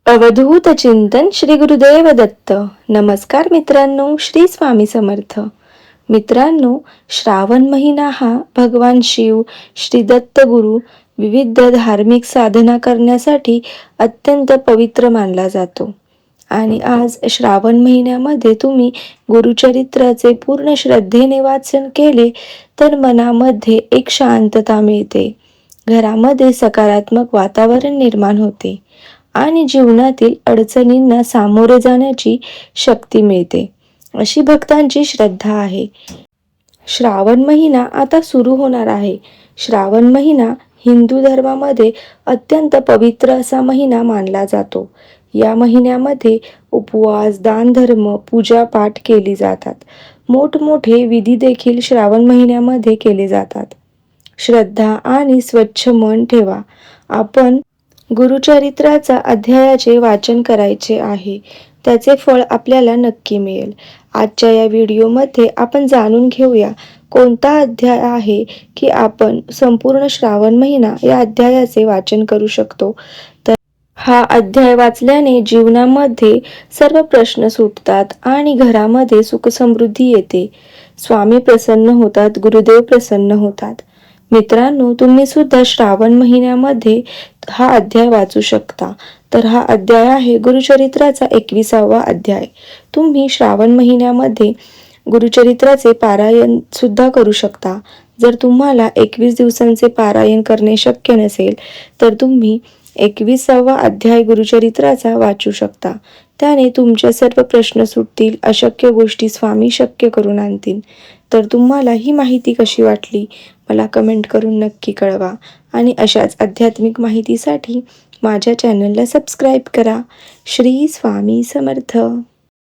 अवधूत चिंतन श्री गुरुदेव दत्त. नमस्कार मित्रांनो, श्री स्वामी समर्थ. मित्रांनो, श्रावण महिना हा भगवान शिव, श्री दत्त गुरु विविध धार्मिक साधना करण्यासाठी अत्यंत पवित्र मानला जातो. आणि आज श्रावण महिन्यामध्ये तुम्ही गुरुचरित्राचे पूर्ण श्रद्धेने वाचन केले तर मनामध्ये एक शांतता मिळते, घरामध्ये सकारात्मक वातावरण निर्माण होते आणि जीवनातील अडचणींना सामोरे जाण्याची शक्ती मिळते, अशी भक्तांची श्रद्धा आहे. श्रावण महिना आता सुरू होणार आहे. श्रावण महिना हिंदू धर्मामध्ये अत्यंत पवित्र असा महिना मानला जातो. या महिन्यामध्ये उपवास, दानधर्म, पूजापाठ केली जातात. मोठमोठे विधी देखील श्रावण महिन्यामध्ये केले जातात. श्रद्धा आणि स्वच्छ मन ठेवा. आपण गुरुचरित्राचा अध्यायाचे वाचन करायचे आहे. त्याचे फळ आपल्याला नक्की मिळेल. आजच्या या व्हिडिओमध्ये आपण जाणून घेऊया कोणता अध्याय आहे की आपण संपूर्ण श्रावण महिना या अध्यायाचे वाचन करू शकतो. तर हा अध्याय वाचल्याने जीवनामध्ये सर्व प्रश्न सुटतात आणि घरामध्ये सुख समृद्धी येते. स्वामी प्रसन्न होतात, गुरुदेव प्रसन्न होतात. मित्रांनो, तुम्ही सुद्धा श्रावण महिन्यामध्ये हा अध्याय वाचू शकता. तर हा अध्याय आहे गुरुचरित्राचा 21वा अध्याय. तुम्ही श्रावण महिन्यामध्ये गुरुचरित्राचे पारायण सुद्धा करू शकता. जर तुम्हाला 21 दिवसांचे पारायण करणे शक्य नसेल तर तुम्ही 21वा अध्याय गुरुचरित्राचा वाचू शकता. त्याने तुमचे सर्व प्रश्न सुटतील, अशक्य गोष्टी स्वामी शक्य करून आणतील. तर तुम्हाला ही माहिती कशी वाटली मला कमेंट करून नक्की कळवा आणि अशाच आध्यात्मिक माहितीसाठी माझ्या चॅनलला सबस्क्राईब करा. श्री स्वामी समर्थ.